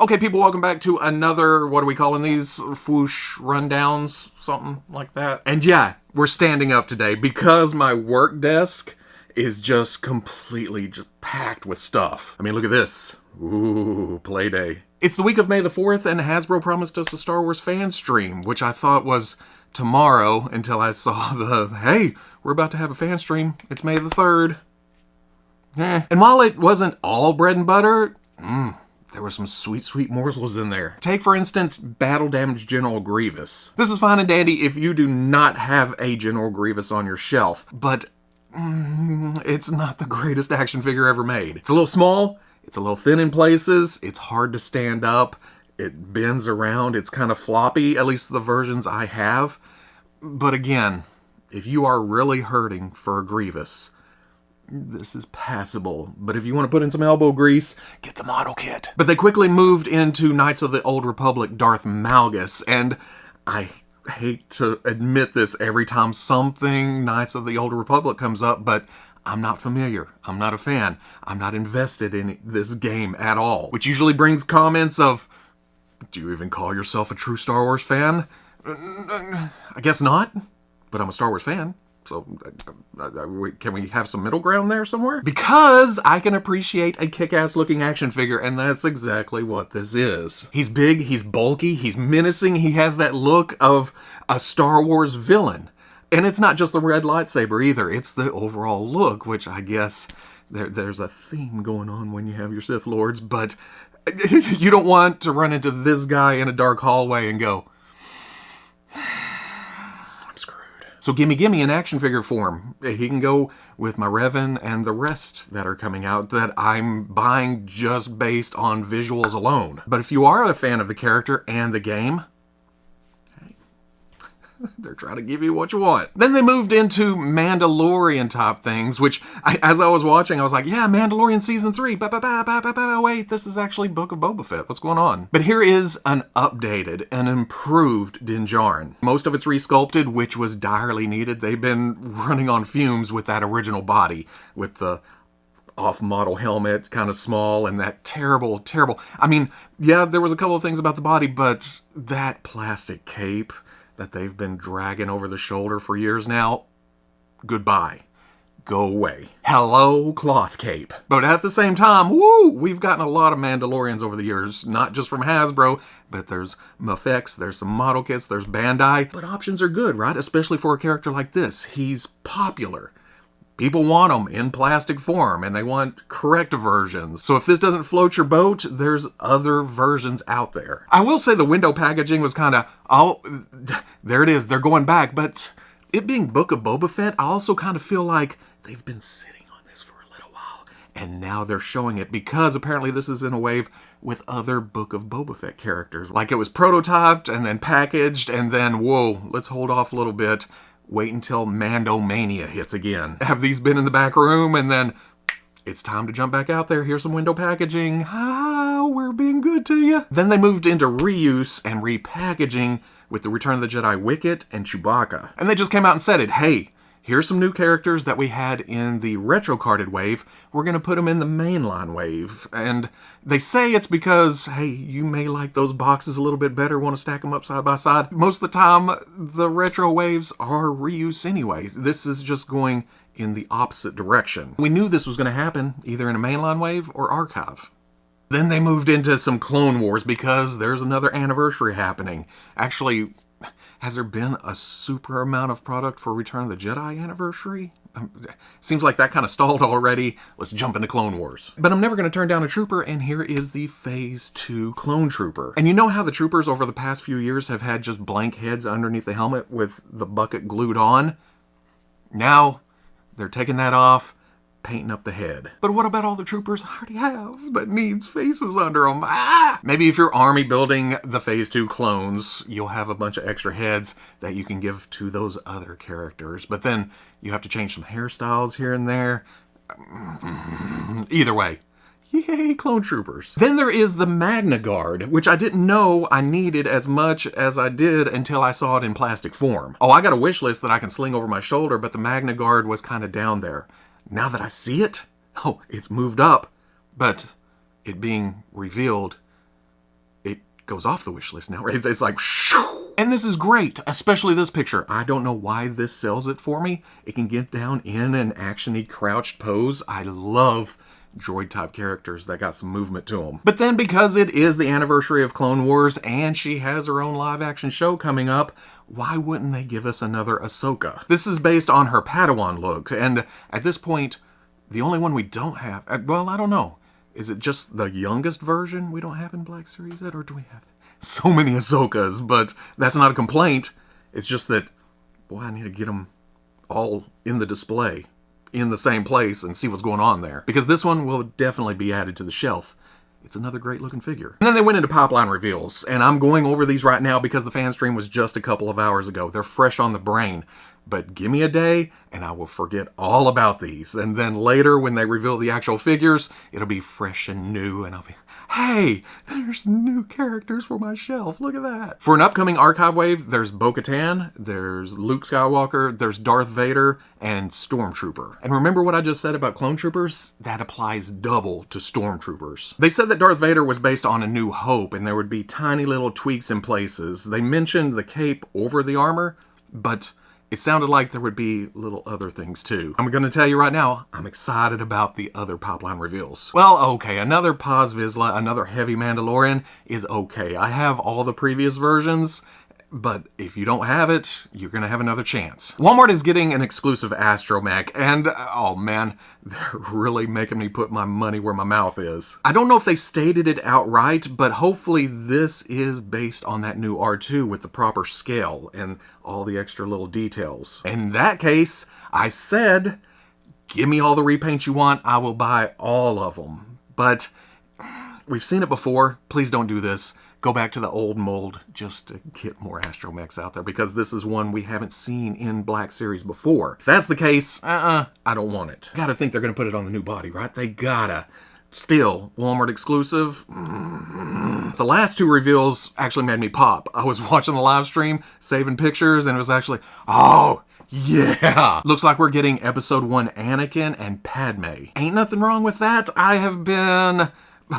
Okay, people, welcome back to another, what are we calling these? Fwoosh rundowns? Something like that. And yeah, we're standing up today because my work desk is just completely packed with stuff. I mean, look at this. Ooh, play day. It's the week of May the 4th, and Hasbro promised us a Star Wars Fanstream, which I thought was tomorrow until I saw hey, we're about to have a Fanstream. It's May the 3rd. And while it wasn't all bread and butter, there were some sweet, sweet morsels in there. Take, for instance, Battle Damaged General Grievous. This is fine and dandy if you do not have a General Grievous on your shelf, but it's not the greatest action figure ever made. It's a little small, it's a little thin in places, it's hard to stand up, it bends around, it's kind of floppy, at least the versions I have. But again, if you are really hurting for a Grievous, this is passable, but if you want to put in some elbow grease, get the model kit. But they quickly moved into Knights of the Old Republic Darth Malgus, and I hate to admit this every time something Knights of the Old Republic comes up, but I'm not familiar. I'm not a fan. I'm not invested in this game at all. Which usually brings comments of, do you even call yourself a true Star Wars fan? I guess not, but I'm a Star Wars fan. So, can we have some middle ground there somewhere? Because I can appreciate a kick-ass looking action figure, and that's exactly what this is. He's big, he's bulky, he's menacing, he has that look of a Star Wars villain. And it's not just the red lightsaber either, it's the overall look, which I guess there's a theme going on when you have your Sith Lords, but you don't want to run into this guy in a dark hallway and go, so gimme an action figure form. He can go with my Revan and the rest that are coming out that I'm buying just based on visuals alone. But if you are a fan of the character and the game, hey, they're trying to give you what you want. Then they moved into Mandalorian top things, which as I was watching, I was like, yeah, Mandalorian Season 3. Wait, this is actually Book of Boba Fett. What's going on? But here is an updated and improved Din Djarin. Most of it's resculpted, which was direly needed. They've been running on fumes with that original body, with the off-model helmet, kind of small, and that terrible, I mean, yeah, there was a couple of things about the body, but that plastic cape that they've been dragging over the shoulder for years now, goodbye. Go away. Hello, cloth cape. But at the same time, woo, we've gotten a lot of Mandalorians over the years, not just from Hasbro, but there's Mafex, there's some model kits, there's Bandai. But options are good, right? Especially for a character like this. He's popular. People want them in plastic form, and they want correct versions. So if this doesn't float your boat, there's other versions out there. I will say the window packaging was kind of, oh, there it is, they're going back. But it being Book of Boba Fett, I also kind of feel like they've been sitting on this for a little while, and now they're showing it because apparently this is in a wave with other Book of Boba Fett characters. Like it was prototyped and then packaged, and then, whoa, let's hold off a little bit. Wait until Mando Mania hits again. Have these been in the back room, and then it's time to jump back out there. Here's some window packaging. We're being good to you. Then they moved into reuse and repackaging with the Return of the Jedi Wicket and Chewbacca. And they just came out and said it. Hey, here's some new characters that we had in the retro-carded wave. We're going to put them in the mainline wave. And they say it's because, hey, you may like those boxes a little bit better, want to stack them up side by side. Most of the time, the retro waves are reuse anyways. This is just going in the opposite direction. We knew this was going to happen, either in a mainline wave or archive. Then they moved into some Clone Wars because there's another anniversary happening. Actually, has there been a super amount of product for Return of the Jedi anniversary? Seems like that kind of stalled already. Let's jump into Clone Wars. But I'm never going to turn down a trooper, and here is the Phase 2 Clone Trooper. And you know how the troopers over the past few years have had just blank heads underneath the helmet with the bucket glued on? Now, they're taking that off, painting up the head. But what about all the troopers I already have that needs faces under them? Maybe if you're army building the Phase 2 clones, you'll have a bunch of extra heads that you can give to those other characters. But then you have to change some hairstyles here and there. Either way, yay, clone troopers. Then there is the Magna Guard, which I didn't know I needed as much as I did until I saw it in plastic form. Oh, I got a wish list that I can sling over my shoulder, but the Magna Guard was kind of down there. Now that I see it, oh, it's moved up, but it being revealed, goes off the wish list now, right? It's like, shoo! And this is great, especially this picture. I don't know why this sells it for me. It can get down in an action-y crouched pose. I love droid-type characters that got some movement to them. But then because it is the anniversary of Clone Wars and she has her own live-action show coming up, why wouldn't they give us another Ahsoka? This is based on her Padawan looks, and at this point, the only one we don't have, well, I don't know. Is it just the youngest version we don't have in Black Series yet, or do we have so many Ahsokas? But that's not a complaint. It's just that, boy, I need to get them all in the display in the same place and see what's going on there. Because this one will definitely be added to the shelf. It's another great looking figure. And then they went into pop line reveals, and I'm going over these right now because the fan stream was just a couple of hours ago. They're fresh on the brain. But give me a day, and I will forget all about these. And then later, when they reveal the actual figures, it'll be fresh and new, and I'll be, hey, there's new characters for my shelf. Look at that. For an upcoming archive wave, there's Bo-Katan, there's Luke Skywalker, there's Darth Vader, and Stormtrooper. And remember what I just said about Clone Troopers? That applies double to Stormtroopers. They said that Darth Vader was based on A New Hope, and there would be tiny little tweaks in places. They mentioned the cape over the armor, but it sounded like there would be little other things too. I'm going to tell you right now, I'm excited about the other popline reveals. Well, okay, another Paz Vizsla, another heavy Mandalorian is okay. I have all the previous versions, but if you don't have it, you're going to have another chance. Walmart is getting an exclusive astromech, and oh man, they're really making me put my money where my mouth is. I don't know if they stated it outright, but hopefully this is based on that new R2 with the proper scale and all the extra little details. In that case, I said, give me all the repaints you want, I will buy all of them. But we've seen it before, please don't do this. Go back to the old mold just to get more astromechs out there, because this is one we haven't seen in Black Series before. If that's the case, I don't want it. Gotta think they're gonna put it on the new body, right? They gotta. Still, Walmart exclusive. The last two reveals actually made me pop. I was watching the live stream, saving pictures, and it was actually, oh, yeah! Looks like we're getting episode 1 Anakin and Padme. Ain't nothing wrong with that. I have been,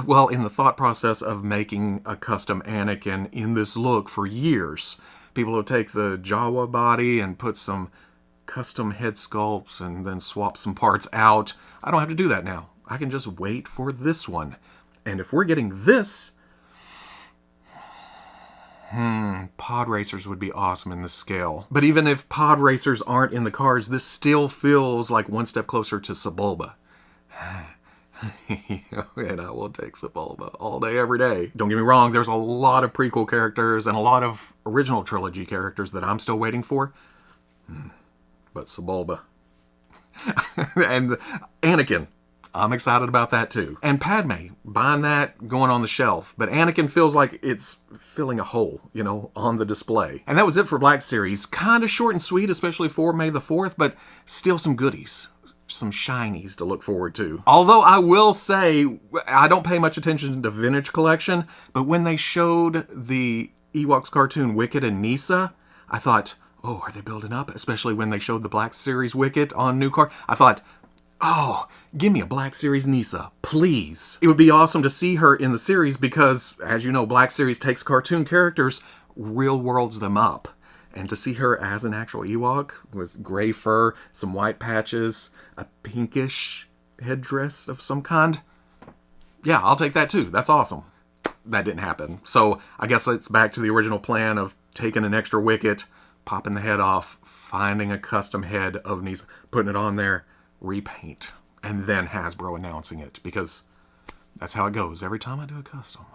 well, in the thought process of making a custom Anakin in this look for years. People will take the Jawa body and put some custom head sculpts and then swap some parts out. I don't have to do that now. I can just wait for this one. And if we're getting this, pod racers would be awesome in this scale. But even if pod racers aren't in the cards, this still feels like one step closer to Sebulba. And I will take Sebulba all day, every day. Don't get me wrong, there's a lot of prequel characters and a lot of original trilogy characters that I'm still waiting for. But Sebulba. And Anakin. I'm excited about that too. And Padme, buying that, going on the shelf. But Anakin feels like it's filling a hole, you know, on the display. And that was it for Black Series. Kind of short and sweet, especially for May the 4th, but still some goodies. Some shinies to look forward to. Although I will say, I don't pay much attention to Vintage Collection, but when they showed the Ewoks cartoon Wicket and Nisa, I thought, oh, are they building up? Especially when they showed the Black Series Wicket on new card. I thought, oh, give me a Black Series Nisa, please. It would be awesome to see her in the series because, as you know, Black Series takes cartoon characters, real worlds them up. And to see her as an actual Ewok with gray fur, some white patches, a pinkish headdress of some kind, yeah, I'll take that too. That's awesome. That didn't happen. So I guess it's back to the original plan of taking an extra Wicket, popping the head off, finding a custom head of Nisa, putting it on there, repaint, and then Hasbro announcing it, because that's how it goes every time I do a custom.